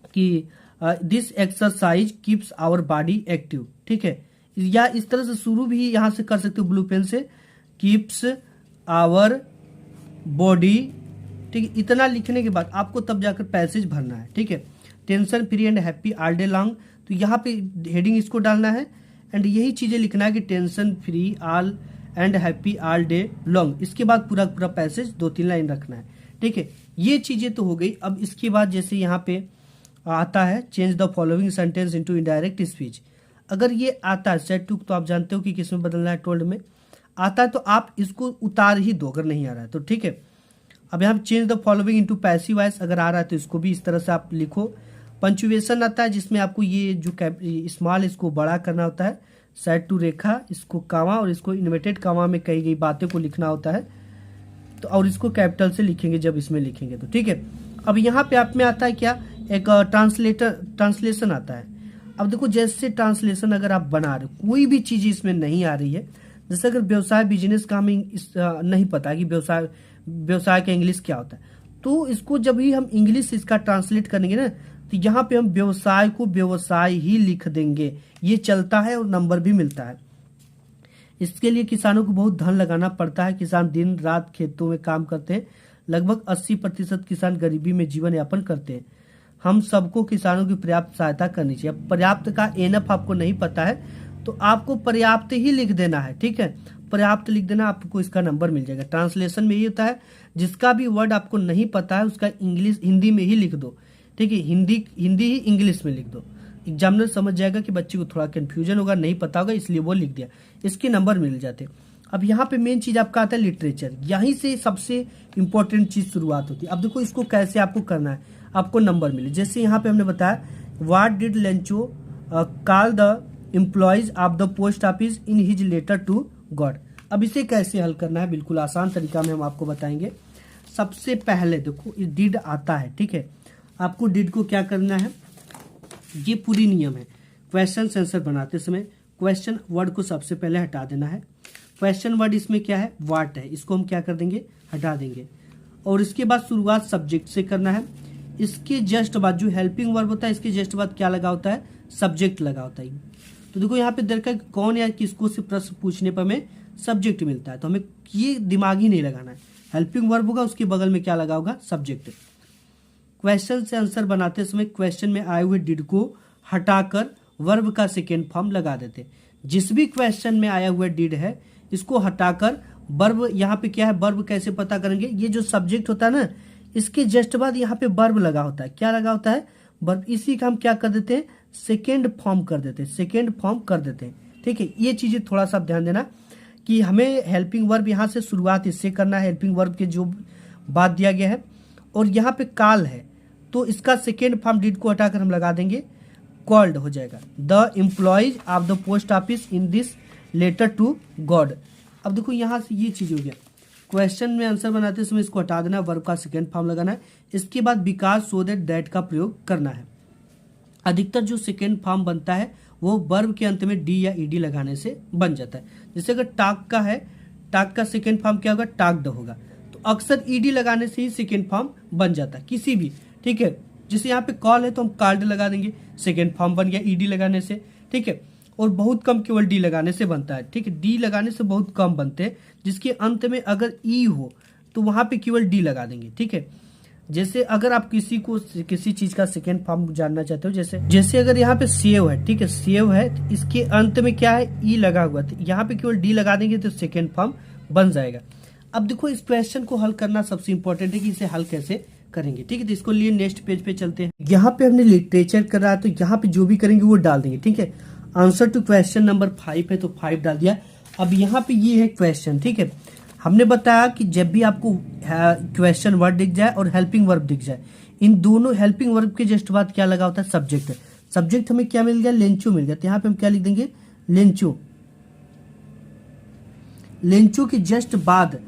Speaker 1: कि this exercise keeps our body active, ठीक है। या इस तरह से शुरू भी यहाँ से कर सकते हो ब्लू पेन से, कीप्स आवर बॉडी, ठीक है। इतना लिखने के बाद आपको तब जाकर पैसेज भरना है, ठीक है। Tension free and happy all day long, तो यहाँ पे हेडिंग इसको डालना है एंड यही चीजें लिखना है कि tension free all and happy all day long. इसके बाद पूरा पूरा पैसेज 2-3 लाइन रखना है, ठीक है। ये चीजें तो हो गई। अब इसके बाद जैसे यहाँ पे आता है change the following sentence into indirect speech, अगर ये आता है सेट टू, तो आप जानते हो कि किसमें बदलना है, टोल्ड में आता है, तो आप इसको उतार ही दो अगर नहीं आ रहा है तो, ठीक है। अब यहाँ change the following into passive voice अगर आ रहा है तो इसको भी इस तरह से आप लिखो। पंचुएशन आता है जिसमें आपको ये जो स्मॉल इसको बड़ा करना होता है, साइड टू रेखा, इसको कामा और इसको इन्वर्टेड कामा में कही गई बातें को लिखना होता है, तो और इसको कैपिटल से लिखेंगे जब इसमें लिखेंगे तो, ठीक है। अब यहाँ पे आप में आता है क्या, एक ट्रांसलेशन आता है। अब देखो जैसे ट्रांसलेशन अगर आप बना रहे हो, कोई भी चीज इसमें नहीं आ रही है, जैसे अगर व्यवसाय बिजनेस का हमें नहीं पता कि व्यवसाय का इंग्लिश क्या होता है, तो इसको जब भी हम इंग्लिश इसका ट्रांसलेट करेंगे ना, तो यहाँ पे हम व्यवसाय को व्यवसाय ही लिख देंगे, ये चलता है और नंबर भी मिलता है। इसके लिए किसानों को बहुत धन लगाना पड़ता है, किसान दिन रात खेतों में काम करते हैं, लगभग 80% किसान गरीबी में जीवन यापन करते हैं। हम सबको किसानों की पर्याप्त सहायता करनी चाहिए। पर्याप्त का एनफ आपको नहीं पता है तो आपको पर्याप्त ही लिख देना है, ठीक है, पर्याप्त लिख देना, आपको इसका नंबर मिल जाएगा। ट्रांसलेशन में ये होता है जिसका भी वर्ड आपको नहीं पता है उसका इंग्लिश हिंदी में ही लिख दो, ठीक है, हिंदी ही इंग्लिश में लिख दो, एग्जामिनर समझ जाएगा कि बच्चे को थोड़ा कंफ्यूजन होगा, नहीं पता होगा, इसलिए वो लिख दिया, इसके नंबर मिल जाते। अब यहाँ पे मेन चीज आपका आता है लिटरेचर, यहीं से सबसे इंपॉर्टेंट चीज शुरुआत होती है। अब देखो इसको कैसे आपको करना है, आपको नंबर मिले, जैसे यहाँ पे हमने बताया what did Lencho call the employees of the post office in his letter to God. अब इसे कैसे हल करना है, बिल्कुल आसान तरीका में हम आपको बताएंगे। सबसे पहले देखो डिड आता है, ठीक है, आपको डिड को क्या करना है, ये पूरी नियम है। क्वेश्चन आंसर बनाते समय क्वेश्चन वर्ड को सबसे पहले हटा देना है। क्वेश्चन वर्ड इसमें क्या है, व्हाट है, इसको हम क्या कर देंगे, हटा देंगे। और इसके बाद शुरुआत सब्जेक्ट से करना है। इसके जस्ट बाद जो हेल्पिंग वर्ब होता है, इसके जस्ट बाद क्या लगा होता है, सब्जेक्ट लगा होता है। तो देखो यहाँ पे दरकार कौन या किसको से प्रश्न पूछने पर हमें सब्जेक्ट मिलता है, तो हमें ये दिमाग ही नहीं लगाना है। हेल्पिंग वर्ब होगा, उसके बगल में क्या लगा होगा, सब्जेक्ट। क्वेश्चन से आंसर बनाते समय क्वेश्चन में आए हुए डिड को हटाकर वर्ब का सेकेंड फॉर्म लगा देते। जिस भी क्वेश्चन में आया हुआ डिड है इसको हटाकर वर्ब, यहाँ पे क्या है, वर्ब कैसे पता करेंगे, ये जो सब्जेक्ट होता है ना, इसके जस्ट बाद यहाँ पे वर्ब लगा होता है, क्या लगा होता है, वर्ब। इसी का हम क्या कर देते हैं, सेकेंड फॉर्म कर देते हैं, सेकेंड फॉर्म कर देते हैं, ठीक है। ये चीजें थोड़ा सा ध्यान देना कि हमें हेल्पिंग वर्ब यहाँ से शुरुआत इससे करना है, हेल्पिंग वर्ब के जो बात दिया गया है। और यहाँ पे कॉल है तो इसका सेकेंड फॉर्म डिड को हटाकर हम लगा देंगे, कॉल्ड हो जाएगा। The employees of the post office in this letter to God. अब देखो यहाँ से ये चीज हो गया, क्वेश्चन में आंसर बनाते समय इसको हटा देना, वर्ब का सेकेंड फॉर्म लगाना है। इसके बाद बिकॉज, सो दैट, दैट का प्रयोग करना है। अधिकतर जो सेकेंड फॉर्म बनता है वो वर्ब के अंत में डी या ईडी लगाने से बन जाता है। जैसे अगर टाक का है, टाक का सेकेंड फॉर्म क्या होगा, टाक्ड होगा, तो अक्सर ईडी लगाने से ही सेकेंड फॉर्म बन जाता है किसी भी, ठीक है। जैसे यहाँ पे कॉल है तो हम कॉल्ड लगा देंगे, सेकेंड फॉर्म बन गया ईडी लगाने से, ठीक है। और बहुत कम केवल डी लगाने से बनता है, ठीक है, डी लगाने से बहुत कम बनते हैं। जिसके अंत में अगर ई हो तो वहां पे केवल डी लगा देंगे, ठीक है। जैसे अगर आप किसी चीज का सेकेंड फॉर्म जानना चाहते हो, जैसे अगर यहाँ पे सेव है, ठीक है, सेव है, तो इसके अंत में क्या है, ई लगा हुआ, तो यहाँ पे केवल डी लगा देंगे तो सेकेंड फॉर्म बन जाएगा। अब देखो इस क्वेश्चन को हल करना सबसे इंपॉर्टेंट है कि इसे हल कैसे करेंगे, ठीक है। तो इसको लिए नेक्स्ट पेज पे चलते हैं। यहाँ पे हमने लिटरेचर कर रहा है तो यहाँ पे जो भी करेंगे वो डाल देंगे, ठीक है। आंसर टू क्वेश्चन नंबर 5 है तो 5 डाल दिया। अब यहाँ पे ये है क्वेश्चन, ठीक है। हमने बताया कि जब भी आपको क्वेश्चन वर्ड दिख जाए और हेल्पिंग वर्ब दिख जाए, इन दोनों हेल्पिंग वर्ब के जस्ट बाद क्या लगा होता है, सब्जेक्ट। सब्जेक्ट हमें क्या मिल गया, लेंचो मिल गया, तो यहाँ पे हम क्या लिख देंगे, लेंचो। लेंचो के जस्ट बाद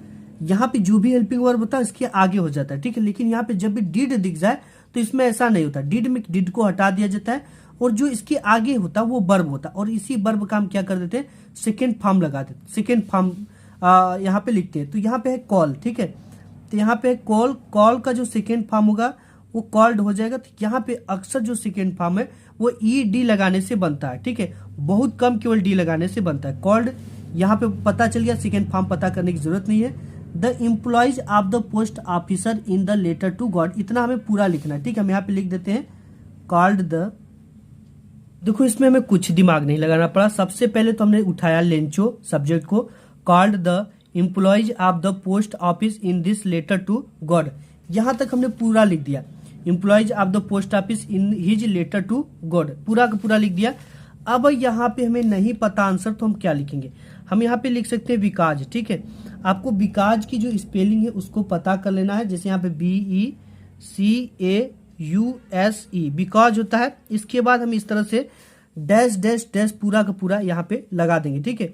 Speaker 1: यहाँ पे जो भी हेल्पिंग वर्ब होता है इसके आगे हो जाता है, ठीक है। लेकिन यहाँ पे जब भी डिड दिख जाए तो इसमें ऐसा नहीं होता, डिड में डिड को हटा दिया जाता है और जो इसके आगे होता है वो वर्ब होता है, और इसी वर्ब का हम क्या कर देते हैं, सेकेंड फॉर्म लगा देते, सेकेंड फॉर्म यहाँ पे लिखते हैं। तो यहाँ पे है कॉल, ठीक है, तो यहाँ पे कॉल, कॉल का जो सेकेंड फॉर्म होगा वो कॉल्ड हो जाएगा। तो यहाँ पे अक्सर जो सेकेंड फॉर्म है वो ई डी लगाने से बनता है, ठीक है, बहुत कम केवल डी लगाने से बनता है, कॉल्ड। यहाँ पे पता चल गया, सेकेंड फॉर्म पता करने की जरूरत नहीं है। The employees of the post officer in the letter to God, इतना हमें पूरा लिखना है, ठीक है। हम यहाँ पे लिख देते हैं कॉल्ड द। देखो इसमें हमें कुछ दिमाग नहीं लगाना पड़ा। सबसे पहले तो हमने उठाया लेंचो सब्जेक्ट को, called the employees of the post office in this letter to God, यहां तक हमने पूरा लिख दिया। Employees of the post office in his letter to God, पूरा का पूरा लिख दिया। अब यहाँ पे हमें नहीं पता आंसर तो हम क्या लिखेंगे, हम यहाँ पे लिख सकते हैं विकाज। ठीक है, आपको विकाज की जो स्पेलिंग है उसको पता कर लेना है। जैसे यहाँ पे BECAUSE बिकॉज होता है। इसके बाद हम इस तरह से डैश डैश डैश पूरा का पूरा यहाँ पे लगा देंगे। ठीक है,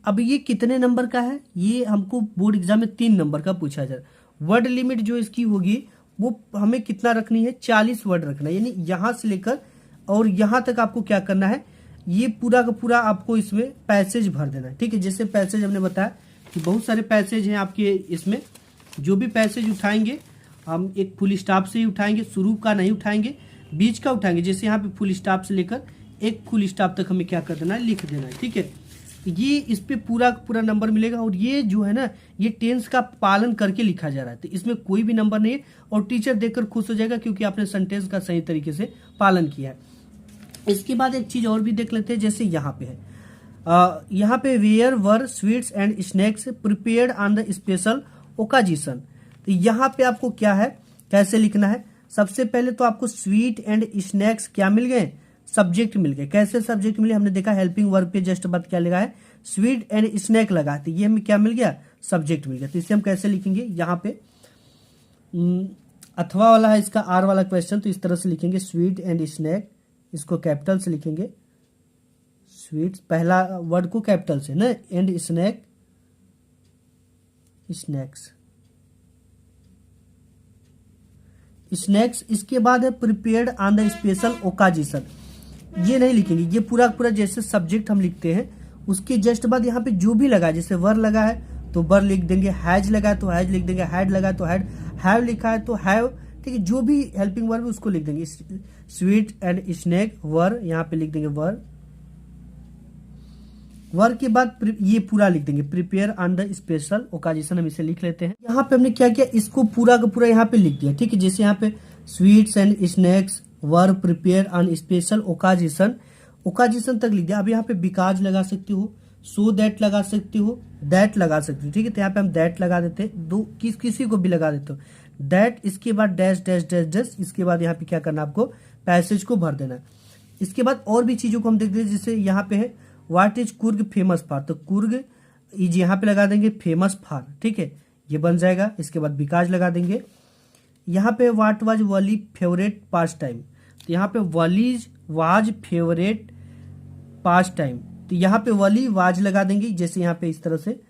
Speaker 1: अब ये कितने नंबर का है, ये हमको बोर्ड एग्जाम में 3 नंबर का पूछा जाए। वर्ड लिमिट जो इसकी होगी वो हमें कितना रखनी है, 40 वर्ड रखना है। यानी यहाँ से लेकर और यहाँ तक आपको क्या करना है, ये पूरा का पूरा आपको इसमें पैसेज भर देना है। ठीक है, जैसे पैसेज हमने बताया कि बहुत सारे पैसेज हैं आपके इसमें। जो भी पैसेज उठाएंगे हम एक फुल स्टॉप से ही उठाएंगे, शुरू का नहीं उठाएंगे, बीच का उठाएंगे। जैसे यहाँ पे फुल स्टॉप से लेकर एक फुल स्टॉप तक हमें क्या कर देना है, लिख देना है। ठीक है, ये इस पे पूरा पूरा नंबर मिलेगा। और ये जो है ना, ये टेंस का पालन करके लिखा जा रहा है, तो इसमें कोई भी नंबर नहीं है। और टीचर देखकर खुश हो जाएगा क्योंकि आपने सेंटेंस का सही तरीके से पालन किया है। इसके बाद एक चीज और भी देख लेते हैं। जैसे यहाँ पे है, यहाँ पे where were sweets and snacks prepared on the special occasion. तो यहाँ पे आपको क्या है, कैसे लिखना है। सबसे पहले तो आपको स्वीट एंड स्नैक्स क्या मिल गए, सब्जेक्ट मिल गए। कैसे सब्जेक्ट मिले, हमने देखा हेल्पिंग वर्ब पे जस्ट बाद क्या लगा है, स्वीट एंड स्नैक लगा। तो ये हमें क्या मिल गया, सब्जेक्ट मिल गया। तो इसे हम कैसे लिखेंगे, यहाँ पे अथवा वाला है इसका आर वाला क्वेश्चन, तो इस तरह से लिखेंगे स्वीट एंड स्नैक, इसको कैपिटल से लिखेंगे। स्वीट पहला वर्ड को कैपिटल से ना, एंड स्नैक स्नैक्स स्नैक्स। इसके बाद है प्रिपेयर्ड ऑन द स्पेशल ओकाजिशन। ये नहीं लिखेंगे, ये पूरा पूरा जैसे सब्जेक्ट हम लिखते हैं उसके जस्ट बाद यहाँ पे जो भी लगा है, जैसे वर लगा है तो वर लिख देंगे, हैज लगा है तो हैज लिख देंगे, हैड लगा है तो हैड, हैव लिखा है तो हैव। ठीक है, जो भी हेल्पिंग वर्ब है उसको लिख देंगे। स्वीट एंड स्नैक वर, यहाँ पे लिख देंगे वर। वर के बाद ये पूरा लिख देंगे प्रिपेयर ऑन द स्पेशल ओकाजिशन, हम इसे लिख लेते हैं। यहाँ पे हमने क्या किया, इसको पूरा का पूरा यहाँ पे लिख दिया। ठीक है, जैसे यहाँ पे sweets and snacks were prepare on special occasion, occasion तक लिख दिया। अब यहाँ पे बिकॉज लगा सकते हो, सो दैट लगा सकते हो, दैट लगा सकते हो। ठीक है, तो यहाँ पे हम दैट लगा देते हैं, दो किसी को भी लगा देते हो दैट। इसके बाद डैश डैश डैश डैश, इसके बाद यहाँ पे क्या करना, आपको पैसेज को भर देना। इसके बाद और भी चीजों को हम देखते हैं। जैसे यहाँ पे है what is Coorg famous for, तो कुर्ग इज यहाँ पे लगा देंगे फेमस फॉर। ठीक है, ये बन जाएगा। इसके बाद बिकॉज लगा देंगे। यहाँ पे what was Wali favourite pass time, तो यहाँ पे वलीज वाज फेवरेट पास टाइम, तो यहाँ पे वली वाज लगा देंगे। जैसे यहाँ पे इस तरह से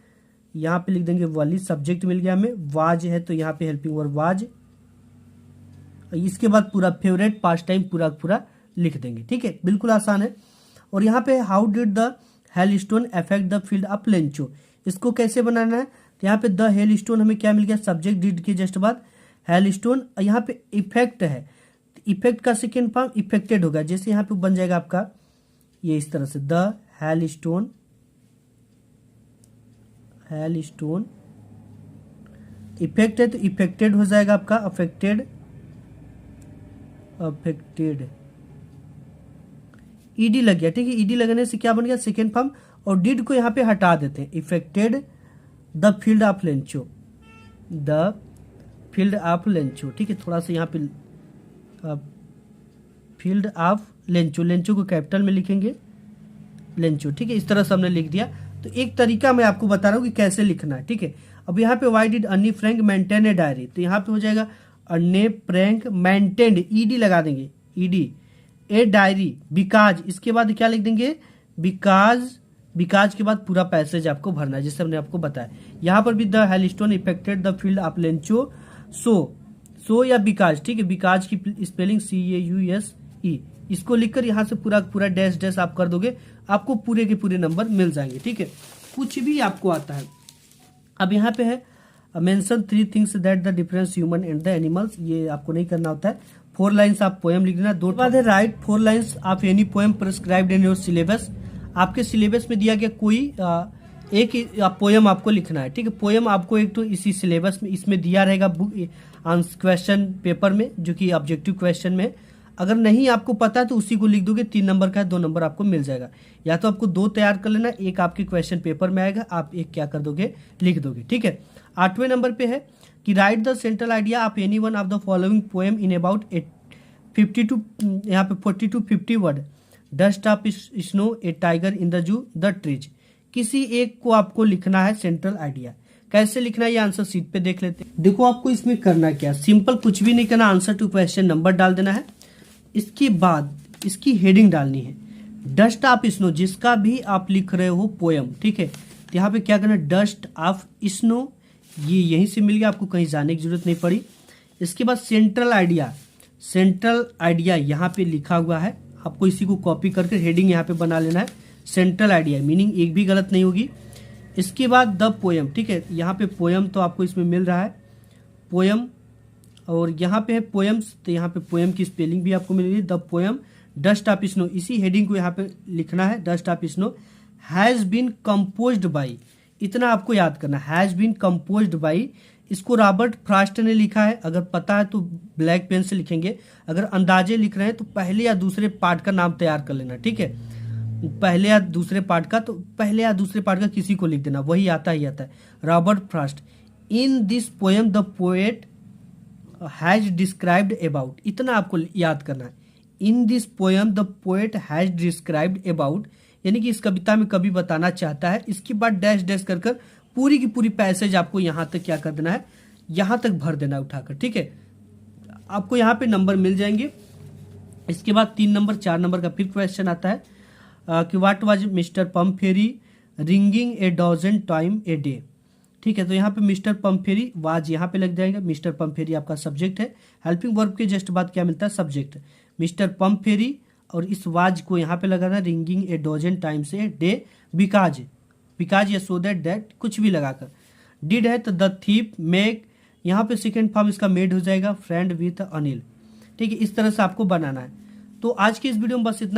Speaker 1: यहाँ पे लिख देंगे वली, सब्जेक्ट मिल गया हमें, वाज है तो यहाँ पे हेल्पिंग वर्ब वाज। इसके बाद पूरा फेवरेट पास टाइम पूरा पूरा लिख देंगे। ठीक है, बिल्कुल आसान है। और यहाँ पे how did the hell stone affect the field of Lencho, इसको कैसे बनाना है। तो यहाँ पे द हेल स्टोन हमें क्या मिल गया, सब्जेक्ट डिड के जस्ट बाद हेल स्टोन। यहाँ पे इफेक्ट है, इफेक्ट का सेकेंड फॉर्म इफेक्टेड होगा। जैसे यहाँ पे बन जाएगा आपका ये इस तरह से the hell stone, hello stone effect है तो इफेक्टेड हो जाएगा आपका अफेक्टेड, अफेक्टेड ईडी लग गया। ठीक है, ईडी लगने से क्या बन गया, सेकेंड फॉर्म। और डिड को यहाँ पे हटा देते हैं, affected the field of Lencho, the field of Lencho. ठीक है, थोड़ा सा यहाँ पे फील्ड ऑफ लेंचो, लेंचो को कैपिटल में लिखेंगे लेंचो। ठीक है, इस तरह से हमने लिख दिया। तो एक तरीका मैं आपको बता रहा हूँ कि कैसे लिखना है। ठीक है, अब यहाँ पे वाई डिड अन्नी फ्रैंक मेंटेन ए डायरी, तो यहाँ पे हो जाएगा अन्ने फ्रैंक मेंटेन्ड, ईडी लगा देंगे, ईडी ए डायरी बिकॉज। इसके बाद क्या लिख देंगे, बिकॉज, बिकॉज के बाद पूरा पैसेज आपको भरना है जैसे हमने आपको बताया। यहाँ पर भी the hailstone affected the field of Lencho, so या बिकॉज। ठीक है, बिकॉज की स्पेलिंग CAUSE, इसको लिखकर यहाँ से पूरा पूरा डैश डैश आप कर दोगे, आपको पूरे के पूरे नंबर मिल जाएंगे। ठीक है, कुछ भी आपको आता है। अब यहाँ पे है mention 3 things that the difference human and the animals, ये आपको नहीं करना होता है। 4 लाइन्स आप पोएम लिख देना। दो बाद है right 4 lines of any poem prescribed in your syllabus, आपके सिलेबस में दिया गया कोई एक पोएम आपको लिखना है। ठीक है, पोएम आपको एक तो इसी सिलेबस में इसमें दिया रहेगा बुक क्वेश्चन पेपर में, जो कि ऑब्जेक्टिव क्वेश्चन में। अगर नहीं आपको पता है तो उसी को लिख दोगे, 3 नंबर का है, 2 नंबर आपको मिल जाएगा। या तो आपको 2 तैयार कर लेना, एक आपके क्वेश्चन पेपर में आएगा, आप एक क्या कर दोगे, लिख दोगे। ठीक है, 8वें नंबर पे है कि right the central idea of any one of the following poem in about 50 to यहाँ पे 40 to 50 word. Dust of snow, A tiger in the zoo, the trees, किसी एक को आपको लिखना है सेंट्रल आइडिया। कैसे लिखना है ये आंसर शीट पे देख लेते हैं। देखो आपको इसमें करना क्या, सिंपल कुछ भी नहीं करना, आंसर टू क्वेश्चन नंबर डाल देना है। इसके बाद इसकी हेडिंग डालनी है, डस्ट ऑफ स्नो, जिसका भी आप लिख रहे हो पोयम, ठीक है। तो यहाँ पे क्या करना है, डस्ट ऑफ स्नो, ये यहीं से मिल गया, आपको कहीं जाने की जरूरत नहीं पड़ी। इसके बाद सेंट्रल आइडिया, सेंट्रल आइडिया यहाँ पे लिखा हुआ है, आपको इसी को कॉपी करके हेडिंग यहाँ पे बना लेना है, सेंट्रल आइडिया, मीनिंग एक भी गलत नहीं होगी। इसके बाद द पोयम, ठीक है, यहाँ पे पोयम तो आपको इसमें मिल रहा है पोयम, और यहाँ पे है पोयम्स, तो यहाँ पे पोयम की स्पेलिंग भी आपको मिल रही है, the poem dust of snow, इसी हेडिंग को यहाँ पे लिखना है, dust of snow has been composed by, इतना आपको याद करना, हैज बीन कंपोज्ड बाई, इसको रॉबर्ट फ्रॉस्ट ने लिखा है। अगर पता है तो ब्लैक पेन से लिखेंगे, अगर अंदाजे लिख रहे हैं तो पहले या दूसरे पार्ट का नाम तैयार कर लेना, ठीक है, पहले या दूसरे पार्ट का, तो पहले या दूसरे पार्ट का किसी को लिख देना, वही आता ही आता है, Robert Frost. In this poem the poet has described about, इतना आपको याद करना है, in this poem the poet has described about, यानी कि इस कविता में कवि बताना चाहता है। इसके बाद डैश डैश कर कर पूरी की पूरी पैसेज आपको यहाँ तक क्या कर देना है, यहाँ तक भर देना है उठाकर, ठीक है। आपको यहाँ पे नंबर मिल जाएंगे। इसके बाद 3 नंबर 4 नंबर का फिर क्वेश्चन आता है कि what was mister Pumphrey ringing a dozen time a day, ठीक है। तो यहाँ पे मिस्टर पम्फेरी वाज यहाँ पे लग जाएगा, मिस्टर पम्फेरी आपका सब्जेक्ट है, हेल्पिंग वर्ब के जस्ट बाद क्या मिलता है, सब्जेक्ट, मिस्टर पम्फेरी, और इस वाज को यहाँ पे लगाना ringing a dozen times a day, because, because या सो दैट कुछ भी लगाकर, डिड है तो द थीप मेक, यहाँ पे सेकेंड फॉर्म इसका मेड हो जाएगा फ्रेंड विथ अनिल, ठीक है। इस तरह से आपको बनाना है। तो आज की इस वीडियो में बस इतना है।